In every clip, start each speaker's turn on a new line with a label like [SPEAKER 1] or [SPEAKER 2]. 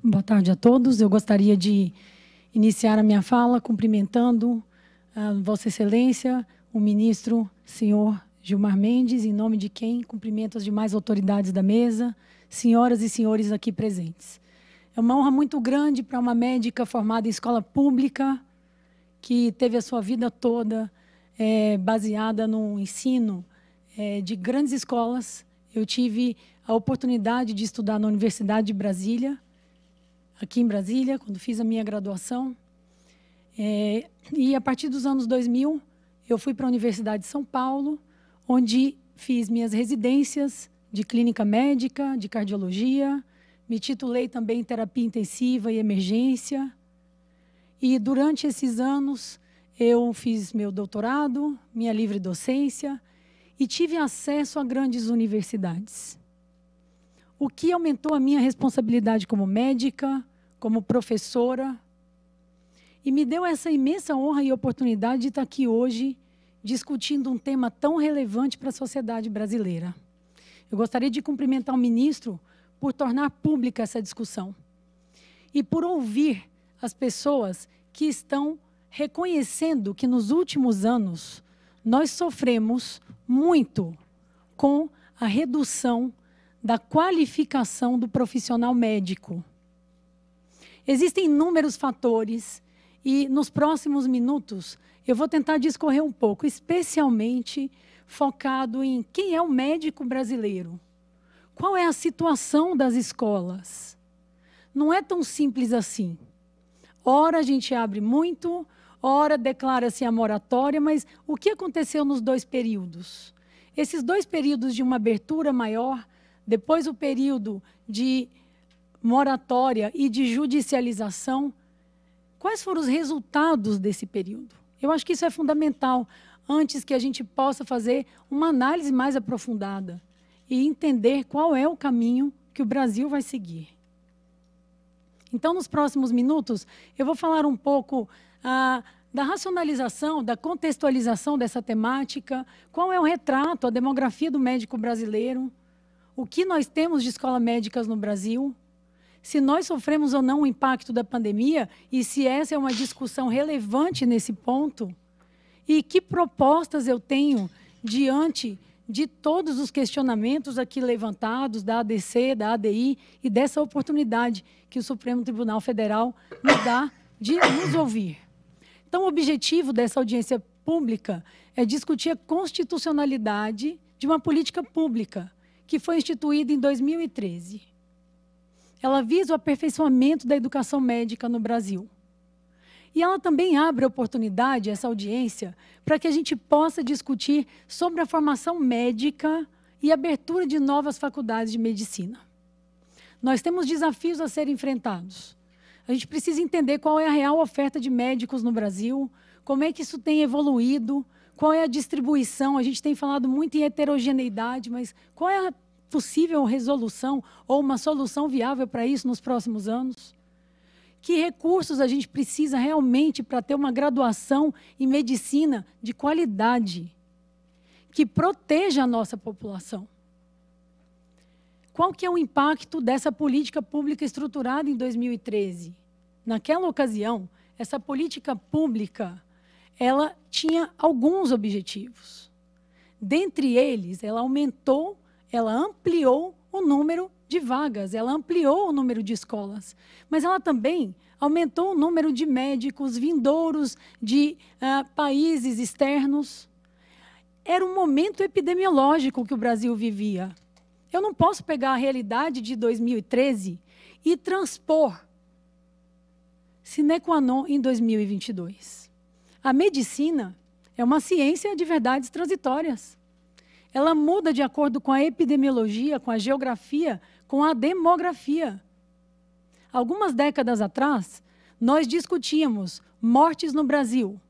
[SPEAKER 1] Boa tarde a todos. Eu gostaria de iniciar a minha fala cumprimentando a Vossa Excelência, o ministro, senhor Gilmar Mendes, em nome de quem cumprimento as demais autoridades da mesa, senhoras e senhores aqui presentes. É uma honra muito grande para uma médica formada em escola pública, que teve a sua vida toda baseada no ensino de grandes escolas. Eu tive a oportunidade de estudar na Universidade de Brasília, aqui em Brasília, quando fiz a minha graduação. E a partir dos anos 2000, eu fui para a Universidade de São Paulo, onde fiz minhas residências de clínica médica, de cardiologia, me titulei também em terapia intensiva e emergência. E durante esses anos, eu fiz meu doutorado, minha livre docência, e tive acesso a grandes universidades. O que aumentou a minha responsabilidade como médica, como professora, e me deu essa imensa honra e oportunidade de estar aqui hoje discutindo um tema tão relevante para a sociedade brasileira. Eu gostaria de cumprimentar o ministro por tornar pública essa discussão e por ouvir as pessoas que estão reconhecendo que nos últimos anos nós sofremos muito com a redução da qualificação do profissional médico. Existem inúmeros fatores e nos próximos minutos eu vou tentar discorrer um pouco, especialmente focado em quem é o médico brasileiro. Qual é a situação das escolas? Não é tão simples assim. Ora a gente abre muito, ora declara-se a moratória, mas o que aconteceu nos dois períodos? Esses dois períodos de uma abertura maior, depois o período de moratória e de judicialização, quais foram os resultados desse período? Eu acho que isso é fundamental, antes que a gente possa fazer uma análise mais aprofundada e entender qual é o caminho que o Brasil vai seguir. Então, nos próximos minutos, eu vou falar um pouco da racionalização, da contextualização dessa temática, qual é o retrato, a demografia do médico brasileiro, o que nós temos de escolas médicas no Brasil, se nós sofremos ou não o impacto da pandemia e se essa é uma discussão relevante nesse ponto, e que propostas eu tenho diante de todos os questionamentos aqui levantados da ADC, da ADI e dessa oportunidade que o Supremo Tribunal Federal nos dá de nos ouvir. Então, o objetivo dessa audiência pública é discutir a constitucionalidade de uma política pública que foi instituída em 2013. Ela visa o aperfeiçoamento da educação médica no Brasil. E ela também abre a oportunidade, essa audiência, para que a gente possa discutir sobre a formação médica e abertura de novas faculdades de medicina. Nós temos desafios a serem enfrentados. A gente precisa entender qual é a real oferta de médicos no Brasil, como é que isso tem evoluído, qual é a distribuição. A gente tem falado muito em heterogeneidade, mas qual é a possível resolução ou uma solução viável para isso nos próximos anos? Que recursos a gente precisa realmente para ter uma graduação em medicina de qualidade, que proteja a nossa população? Qual que é o impacto dessa política pública estruturada em 2013? Naquela ocasião, essa política pública, ela tinha alguns objetivos. Dentre eles, ela ampliou o número de vagas, ela ampliou o número de escolas, mas ela também aumentou o número de médicos vindouros de países externos. Era um momento epidemiológico que o Brasil vivia. Eu não posso pegar a realidade de 2013 e transpor sine qua non em 2022. A medicina é uma ciência de verdades transitórias. Ela muda de acordo com a epidemiologia, com a geografia, com a demografia. Algumas décadas atrás, nós discutíamos mortes no Brasil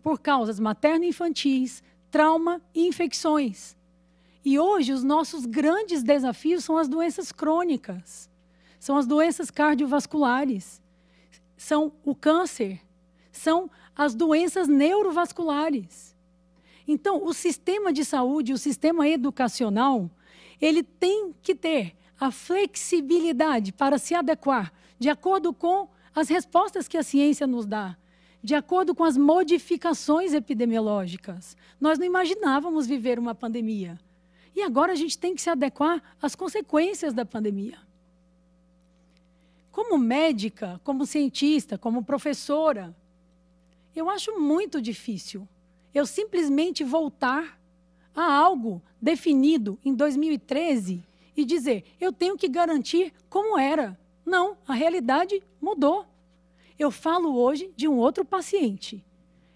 [SPEAKER 1] por causas materno-infantis, trauma e infecções. E hoje, os nossos grandes desafios são as doenças crônicas, são as doenças cardiovasculares, são o câncer, são as doenças neurovasculares. Então, o sistema de saúde, o sistema educacional, ele tem que ter a flexibilidade para se adequar de acordo com as respostas que a ciência nos dá, de acordo com as modificações epidemiológicas. Nós não imaginávamos viver uma pandemia. E agora a gente tem que se adequar às consequências da pandemia. Como médica, como cientista, como professora, eu acho muito difícil eu simplesmente voltar a algo definido em 2013 e dizer, eu tenho que garantir como era. Não, a realidade mudou. Eu falo hoje de um outro paciente.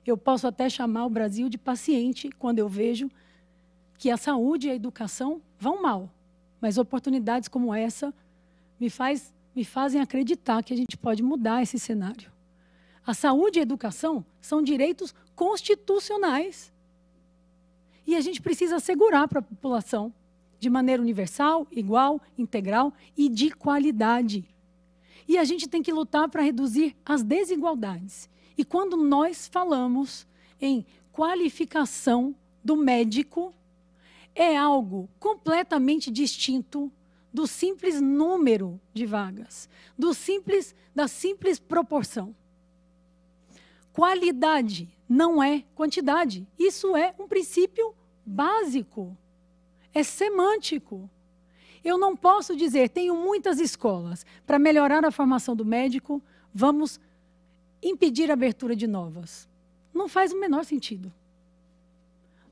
[SPEAKER 1] Eu posso até chamar o Brasil de paciente quando eu vejo que a saúde e a educação vão mal. Mas oportunidades como essa me fazem acreditar que a gente pode mudar esse cenário. A saúde e a educação são direitos constitucionais. E a gente precisa assegurar para a população, de maneira universal, igual, integral e de qualidade. E a gente tem que lutar para reduzir as desigualdades. E quando nós falamos em qualificação do médico, é algo completamente distinto do simples número de vagas, da simples proporção. Qualidade não é quantidade. Isso é um princípio básico. É semântico. Eu não posso dizer, tenho muitas escolas, para melhorar a formação do médico, vamos impedir a abertura de novas. Não faz o menor sentido.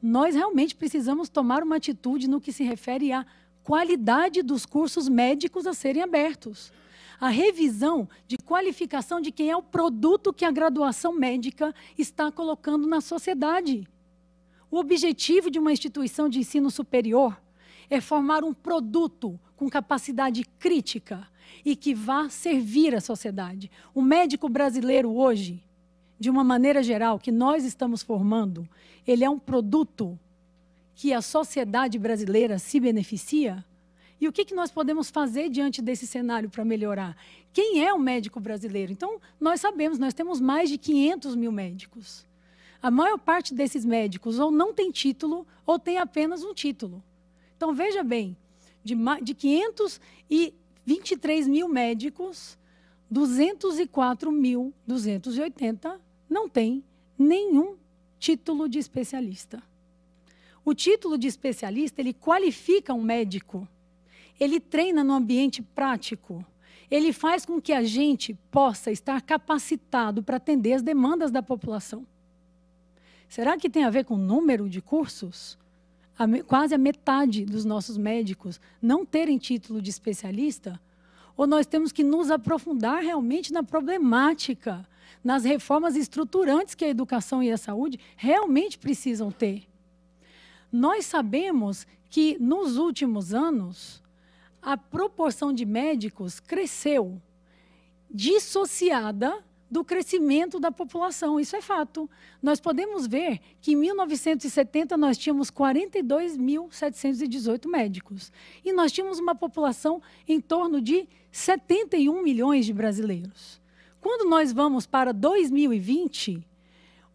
[SPEAKER 1] Nós realmente precisamos tomar uma atitude no que se refere à qualidade dos cursos médicos a serem abertos. A revisão de qualificação de quem é o produto que a graduação médica está colocando na sociedade. O objetivo de uma instituição de ensino superior é formar um produto com capacidade crítica e que vá servir a sociedade. O médico brasileiro hoje, de uma maneira geral, que nós estamos formando, ele é um produto que a sociedade brasileira se beneficia. E o que nós podemos fazer diante desse cenário para melhorar? Quem é o médico brasileiro? Então, nós sabemos, nós temos mais de 500 mil médicos. A maior parte desses médicos ou não tem título ou tem apenas um título. Então, veja bem, de 523 mil médicos, 204.280 não têm nenhum título de especialista. O título de especialista, ele qualifica um médico, ele treina no ambiente prático, ele faz com que a gente possa estar capacitado para atender as demandas da população. Será que tem a ver com o número de cursos? Quase a metade dos nossos médicos não terem título de especialista? Ou nós temos que nos aprofundar realmente na problemática, nas reformas estruturantes que a educação e a saúde realmente precisam ter? Nós sabemos que, nos últimos anos, a proporção de médicos cresceu, dissociada do crescimento da população. Isso é fato. Nós podemos ver que em 1970 nós tínhamos 42.718 médicos. E nós tínhamos uma população em torno de 71 milhões de brasileiros. Quando nós vamos para 2020,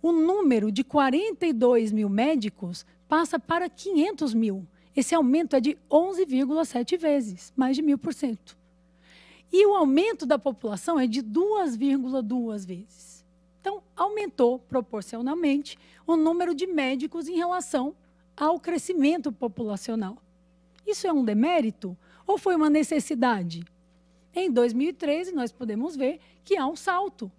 [SPEAKER 1] o número de 42 mil médicos passa para 500 mil. Esse aumento é de 11,7 vezes, mais de 1000%. E o aumento da população é de 2,2 vezes. Então, aumentou proporcionalmente o número de médicos em relação ao crescimento populacional. Isso é um demérito ou foi uma necessidade? Em 2013, nós podemos ver que há um salto.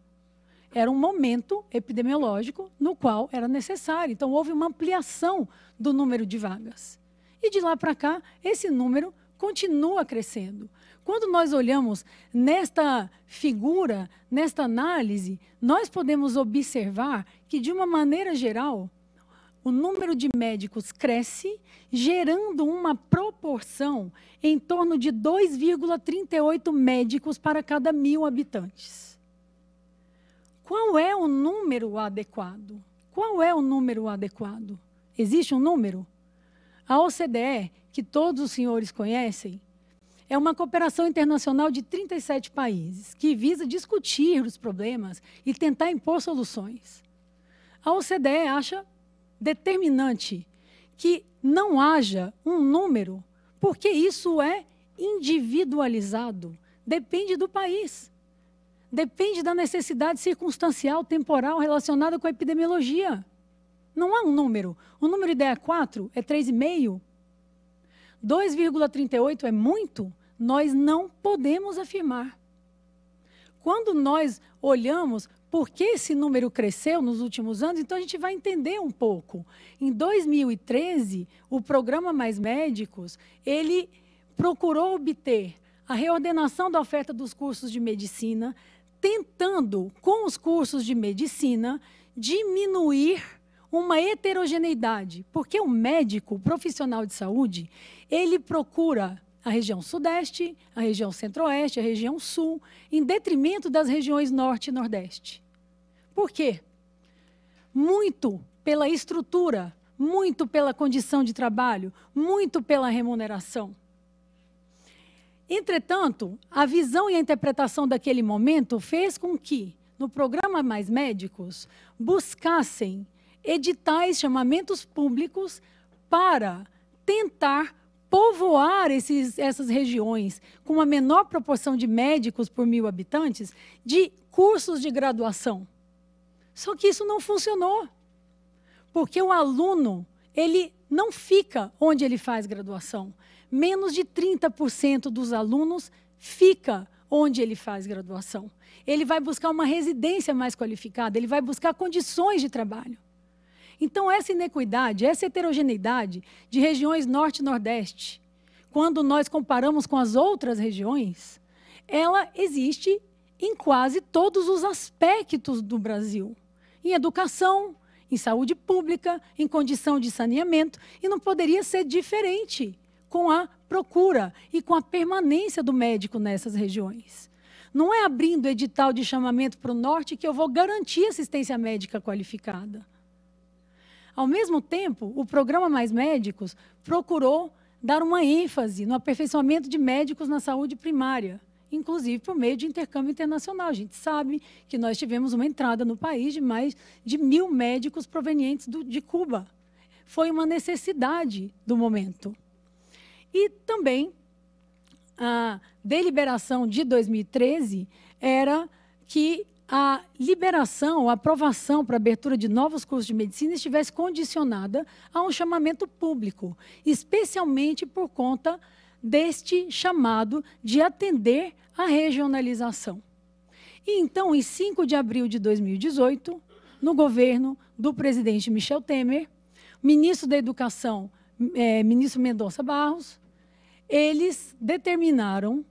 [SPEAKER 1] Era um momento epidemiológico no qual era necessário. Então, houve uma ampliação do número de vagas. E de lá para cá, esse número continua crescendo. Quando nós olhamos nesta figura, nesta análise, nós podemos observar que, de uma maneira geral, o número de médicos cresce, gerando uma proporção em torno de 2,38 médicos para cada 1.000 habitantes. Qual é o número adequado? Qual é o número adequado? Existe um número? A OCDE, que todos os senhores conhecem, é uma cooperação internacional de 37 países que visa discutir os problemas e tentar impor soluções. A OCDE acha determinante que não haja um número, porque isso é individualizado, depende do país. depende da necessidade circunstancial, temporal, relacionada com a epidemiologia. Não há um número. O número ideal é 4, é 3,5. 2,38 é muito? Nós não podemos afirmar. Quando nós olhamos por que esse número cresceu nos últimos anos, então a gente vai entender um pouco. Em 2013, o programa Mais Médicos, ele procurou obter a reordenação da oferta dos cursos de medicina, tentando, com os cursos de medicina, diminuir uma heterogeneidade. Porque o médico, o profissional de saúde, ele procura a região sudeste, a região centro-oeste, a região sul, em detrimento das regiões norte e nordeste. Por quê? Muito pela estrutura, muito pela condição de trabalho, muito pela remuneração. Entretanto, a visão e a interpretação daquele momento fez com que, no programa Mais Médicos, buscassem editais, chamamentos públicos para tentar povoar essas regiões com uma menor proporção de médicos por 1.000 habitantes de cursos de graduação. Só que isso não funcionou, porque o aluno, ele não fica onde ele faz graduação. Menos de 30% dos alunos fica onde ele faz graduação. Ele vai buscar uma residência mais qualificada, ele vai buscar condições de trabalho. Então, essa inequidade, essa heterogeneidade de regiões norte e nordeste, quando nós comparamos com as outras regiões, ela existe em quase todos os aspectos do Brasil. Em educação, em saúde pública, em condição de saneamento, e não poderia ser diferente com a procura e com a permanência do médico nessas regiões. Não é abrindo edital de chamamento para o norte que eu vou garantir assistência médica qualificada. Ao mesmo tempo, o programa Mais Médicos procurou dar uma ênfase no aperfeiçoamento de médicos na saúde primária, inclusive por meio de intercâmbio internacional. A gente sabe que nós tivemos uma entrada no país de mais de 1.000 médicos provenientes de Cuba. Foi uma necessidade do momento. E também a deliberação de 2013 era que a liberação, a aprovação para a abertura de novos cursos de medicina estivesse condicionada a um chamamento público, especialmente por conta deste chamado de atender à regionalização. E então, em 5 de abril de 2018, no governo do presidente Michel Temer, ministro da Educação, ministro Mendonça Barros, eles determinaram,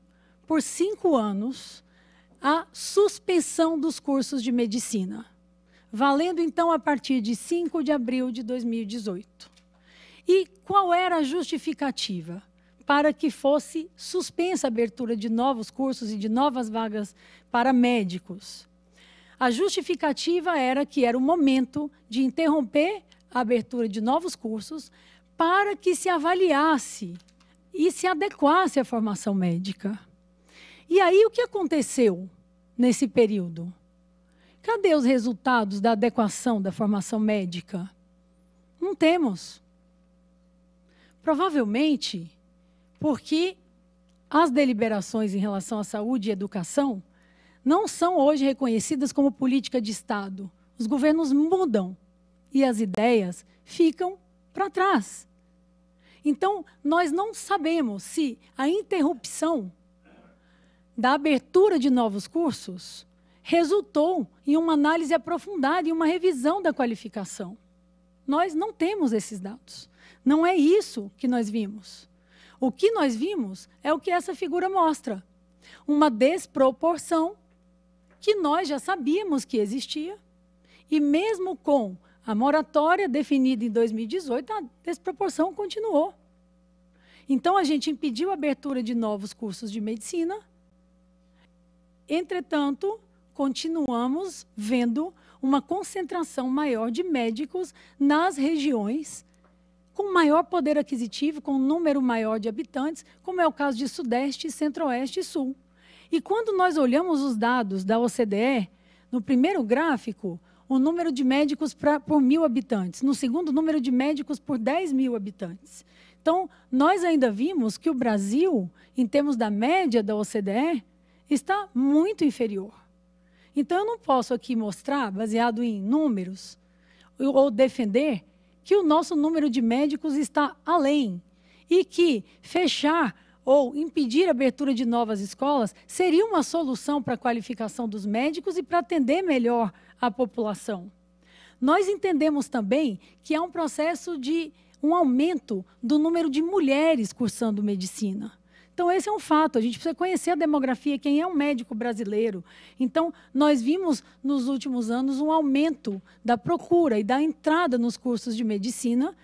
[SPEAKER 1] por 5 anos, a suspensão dos cursos de medicina, valendo, então, a partir de 5 de abril de 2018. E qual era a justificativa para que fosse suspensa a abertura de novos cursos e de novas vagas para médicos? A justificativa era que era o momento de interromper a abertura de novos cursos para que se avaliasse e se adequasse à formação médica. E aí, o que aconteceu nesse período? Cadê os resultados da adequação da formação médica? Não temos. Provavelmente porque as deliberações em relação à saúde e educação não são hoje reconhecidas como política de Estado. Os governos mudam e as ideias ficam para trás. Então, nós não sabemos se a interrupção da abertura de novos cursos resultou em uma análise aprofundada e uma revisão da qualificação. Nós não temos esses dados. Não é isso que nós vimos. O que nós vimos é o que essa figura mostra. Uma desproporção que nós já sabíamos que existia, e mesmo com a moratória definida em 2018, a desproporção continuou. Então, a gente impediu a abertura de novos cursos de medicina. Entretanto, continuamos vendo uma concentração maior de médicos nas regiões com maior poder aquisitivo, com um número maior de habitantes, como é o caso de Sudeste, Centro-Oeste e Sul. E quando nós olhamos os dados da OCDE, no primeiro gráfico, o número de médicos por 1.000 habitantes, no segundo, o número de médicos por 10.000 habitantes. Então, nós ainda vimos que o Brasil, em termos da média da OCDE, está muito inferior. Então, eu não posso aqui mostrar, baseado em números, ou defender que o nosso número de médicos está além e que fechar ou impedir a abertura de novas escolas seria uma solução para a qualificação dos médicos e para atender melhor a população. Nós entendemos também que há um processo de um aumento do número de mulheres cursando medicina. Então, esse é um fato. A gente precisa conhecer a demografia, quem é um médico brasileiro. Então, nós vimos nos últimos anos um aumento da procura e da entrada nos cursos de medicina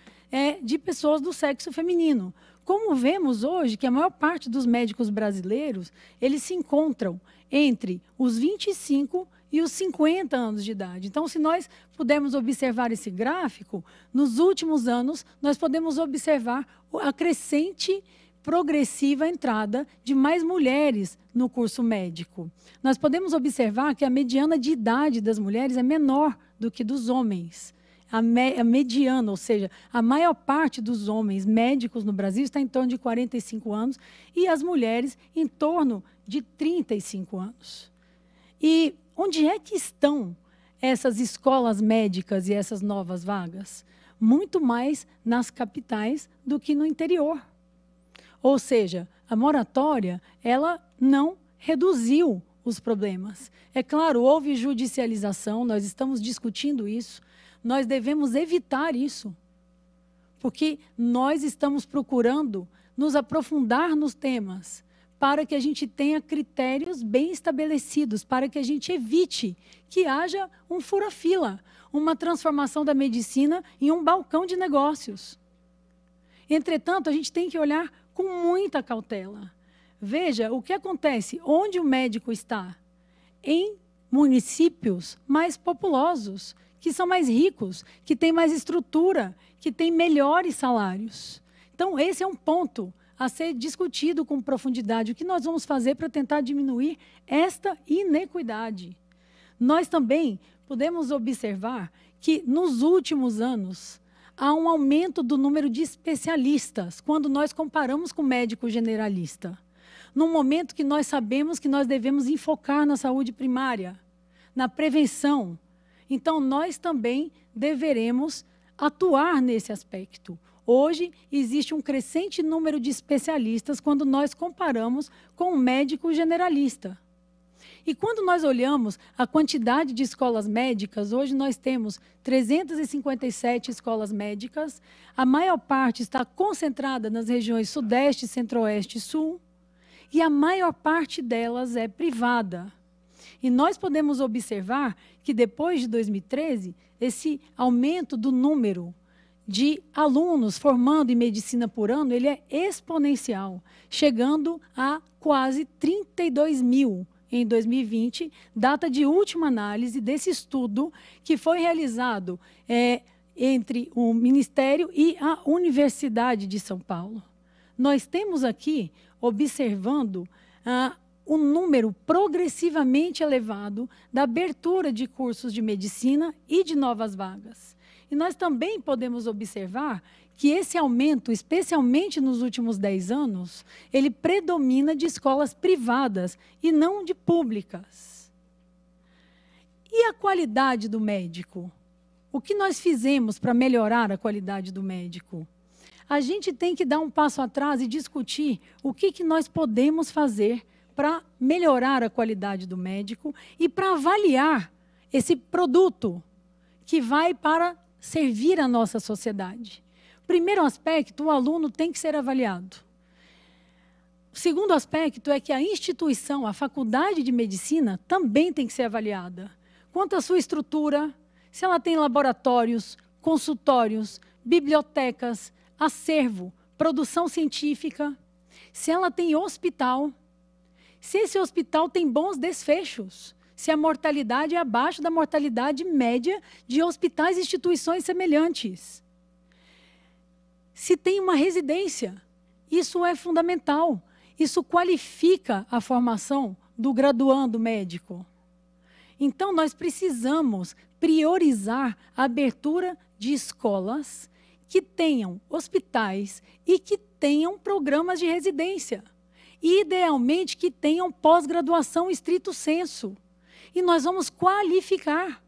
[SPEAKER 1] de pessoas do sexo feminino. Como vemos hoje que a maior parte dos médicos brasileiros, eles se encontram entre os 25 e os 50 anos de idade. Então, se nós pudermos observar esse gráfico, nos últimos anos, nós podemos observar a crescente progressiva entrada de mais mulheres no curso médico. Nós podemos observar que a mediana de idade das mulheres é menor do que dos homens. A mediana, ou seja, a maior parte dos homens médicos no Brasil está em torno de 45 anos e as mulheres em torno de 35 anos. E onde é que estão essas escolas médicas e essas novas vagas? Muito mais nas capitais do que no interior. Ou seja, a moratória, ela não reduziu os problemas. É claro, houve judicialização, nós estamos discutindo isso, nós devemos evitar isso, porque nós estamos procurando nos aprofundar nos temas para que a gente tenha critérios bem estabelecidos, para que a gente evite que haja um fura-fila, uma transformação da medicina em um balcão de negócios. Entretanto, a gente tem que olhar com muita cautela. Veja o que acontece, onde o médico está? Em municípios mais populosos, que são mais ricos, que têm mais estrutura, que têm melhores salários. Então, esse é um ponto a ser discutido com profundidade. O que nós vamos fazer para tentar diminuir esta inequidade? Nós também podemos observar que, nos últimos anos, há um aumento do número de especialistas quando nós comparamos com o médico generalista. Num momento que nós sabemos que nós devemos enfocar na saúde primária, na prevenção. Então, nós também deveremos atuar nesse aspecto. Hoje, existe um crescente número de especialistas quando nós comparamos com o médico generalista. E quando nós olhamos a quantidade de escolas médicas, hoje nós temos 357 escolas médicas, a maior parte está concentrada nas regiões Sudeste, Centro-Oeste e Sul, e a maior parte delas é privada. E nós podemos observar que depois de 2013, esse aumento do número de alunos formando em medicina por ano, ele é exponencial, chegando a quase 32 mil em 2020, data de última análise desse estudo que foi realizado entre o Ministério e a Universidade de São Paulo. Nós temos aqui, observando um número progressivamente elevado da abertura de cursos de medicina e de novas vagas. E nós também podemos observar que esse aumento, especialmente nos últimos 10 anos, ele predomina de escolas privadas e não de públicas. E a qualidade do médico? O que nós fizemos para melhorar a qualidade do médico? A gente tem que dar um passo atrás e discutir o que nós podemos fazer para melhorar a qualidade do médico e para avaliar esse produto que vai para servir a nossa sociedade. Primeiro aspecto, o aluno tem que ser avaliado. O segundo aspecto é que a instituição, a faculdade de medicina, também tem que ser avaliada. Quanto à sua estrutura, se ela tem laboratórios, consultórios, bibliotecas, acervo, produção científica, se ela tem hospital, se esse hospital tem bons desfechos, se a mortalidade é abaixo da mortalidade média de hospitais e instituições semelhantes. Se tem uma residência, isso é fundamental. Isso qualifica a formação do graduando médico. Então, nós precisamos priorizar a abertura de escolas que tenham hospitais e que tenham programas de residência. E, idealmente, que tenham pós-graduação estrito sensu. e nós vamos qualificar.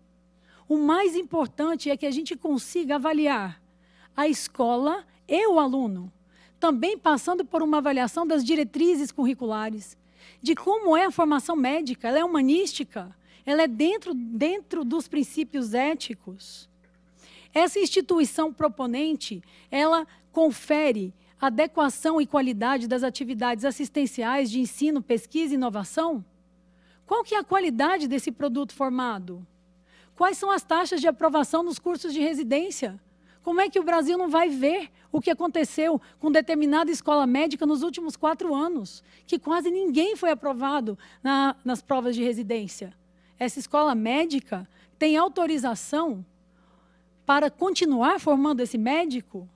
[SPEAKER 1] O mais importante é que a gente consiga avaliar a escola e o aluno, também passando por uma avaliação das diretrizes curriculares, de como é a formação médica. Ela é humanística, ela é dentro dos princípios éticos. Essa instituição proponente, ela confere adequação e qualidade das atividades assistenciais de ensino, pesquisa e inovação? Qual que é a qualidade desse produto formado? Quais são as taxas de aprovação nos cursos de residência? Como é que o Brasil não vai ver o que aconteceu com determinada escola médica nos últimos 4 anos, que quase ninguém foi aprovado nas provas de residência? Essa escola médica tem autorização para continuar formando esse médico?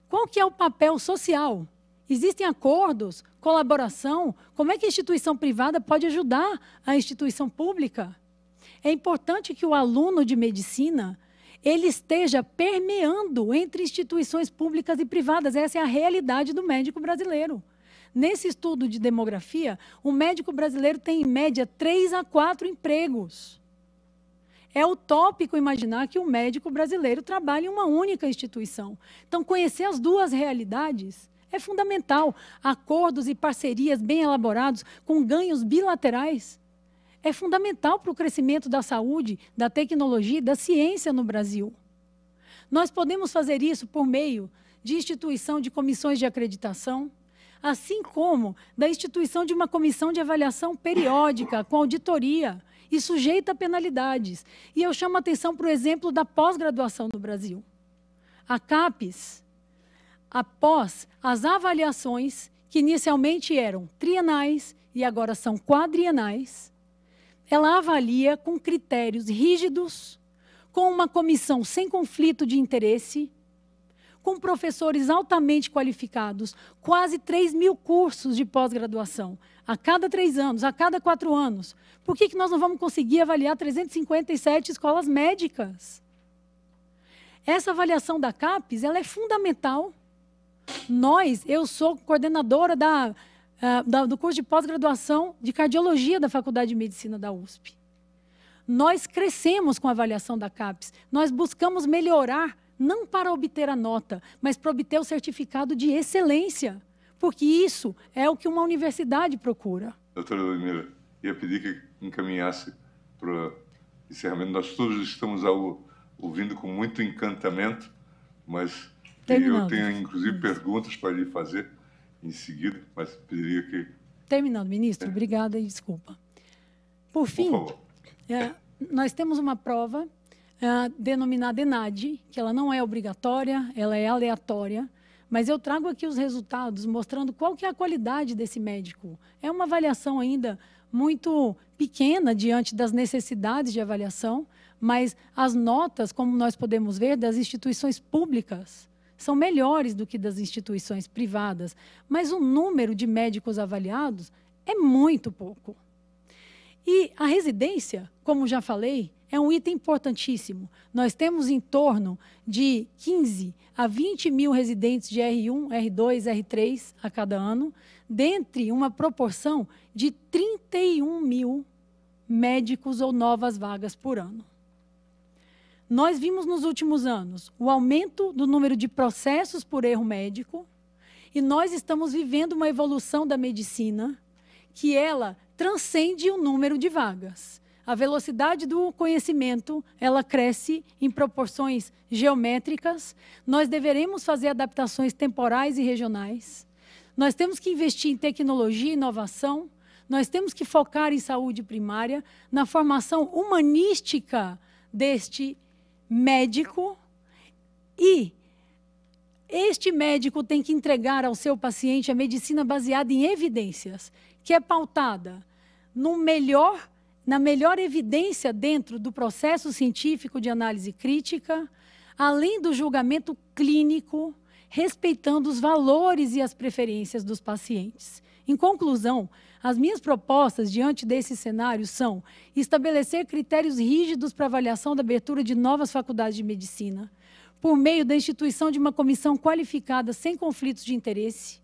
[SPEAKER 1] Qual que é o papel social? Existem acordos, colaboração? Como é que a instituição privada pode ajudar a instituição pública? É importante que o aluno de medicina ele esteja permeando entre instituições públicas e privadas. Essa é a realidade do médico brasileiro. Nesse estudo de demografia, o médico brasileiro tem, em média, 3 a 4 empregos. É utópico imaginar que o médico brasileiro trabalhe em uma única instituição. Então, conhecer as duas realidades é fundamental. Acordos e parcerias bem elaborados, com ganhos bilaterais, é fundamental para o crescimento da saúde, da tecnologia e da ciência no Brasil. Nós podemos fazer isso por meio de instituição de comissões de acreditação, assim como da instituição de uma comissão de avaliação periódica, com auditoria e sujeita a penalidades. E eu chamo a atenção para o exemplo da pós-graduação no Brasil. A CAPES, após as avaliações, que inicialmente eram trienais e agora são quadrienais, ela avalia com critérios rígidos, com uma comissão sem conflito de interesse, com professores altamente qualificados, quase 3.000 cursos de pós-graduação, a cada 3 anos, a cada 4 anos. Por que nós não vamos conseguir avaliar 357 escolas médicas? Essa avaliação da CAPES, ela é fundamental. Eu sou coordenadora do curso de pós-graduação de cardiologia da Faculdade de Medicina da USP. Nós crescemos com a avaliação da CAPES. Nós buscamos melhorar, não para obter a nota, mas para obter o certificado de excelência, porque isso é o que uma universidade procura.
[SPEAKER 2] Doutora Ludmila, ia pedir que encaminhasse para o encerramento. Nós todos estamos ouvindo com muito encantamento, mas eu tenho, inclusive, perguntas para lhe fazer em seguida, mas pediria que...
[SPEAKER 1] Terminando, ministro. Obrigada e desculpa. Por fim, nós temos uma prova denominada ENAD, que ela não é obrigatória, ela é aleatória, mas eu trago aqui os resultados mostrando qual que é a qualidade desse médico. É uma avaliação ainda muito pequena diante das necessidades de avaliação, mas as notas, como nós podemos ver, das instituições públicas são melhores do que das instituições privadas, mas o número de médicos avaliados é muito pouco. E a residência, como já falei, é um item importantíssimo. Nós temos em torno de 15 a 20 mil residentes de R1, R2, R3 a cada ano, dentre uma proporção de 31 mil médicos ou novas vagas por ano. Nós vimos nos últimos anos o aumento do número de processos por erro médico e nós estamos vivendo uma evolução da medicina que ela transcende o número de vagas. A velocidade do conhecimento, ela cresce em proporções geométricas. Nós deveremos fazer adaptações temporais e regionais. Nós temos que investir em tecnologia e inovação. Nós temos que focar em saúde primária, na formação humanística deste médico, e este médico tem que entregar ao seu paciente a medicina baseada em evidências, que é pautada na melhor evidência dentro do processo científico de análise crítica, além do julgamento clínico, respeitando os valores e as preferências dos pacientes. Em conclusão, as minhas propostas diante desse cenário são estabelecer critérios rígidos para avaliação da abertura de novas faculdades de medicina, por meio da instituição de uma comissão qualificada sem conflitos de interesse,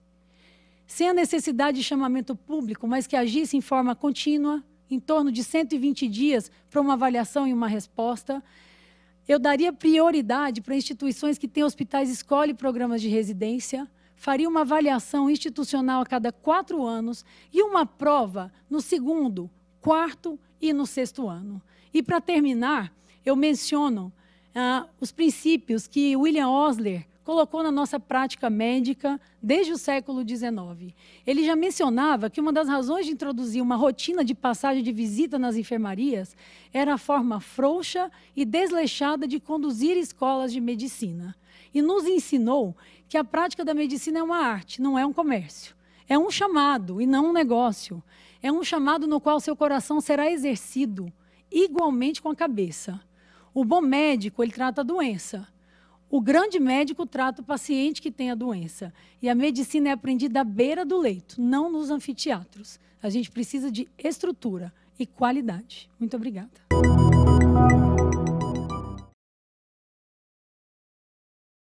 [SPEAKER 1] sem a necessidade de chamamento público, mas que agisse em forma contínua, em torno de 120 dias para uma avaliação e uma resposta. Eu daria prioridade para instituições que têm hospitais escola e programas de residência, faria uma avaliação institucional a cada 4 anos e uma prova no 2º, 4º e no 6º ano. E, para terminar, eu menciono os princípios que William Osler colocou na nossa prática médica desde o século XIX. Ele já mencionava que uma das razões de introduzir uma rotina de passagem de visita nas enfermarias era a forma frouxa e desleixada de conduzir escolas de medicina. E nos ensinou que a prática da medicina é uma arte, não é um comércio. É um chamado e não um negócio. É um chamado no qual seu coração será exercido igualmente com a cabeça. O bom médico, ele trata a doença. O grande médico trata o paciente que tem a doença. E a medicina é aprendida à beira do leito, não nos anfiteatros. A gente precisa de estrutura e qualidade. Muito obrigada.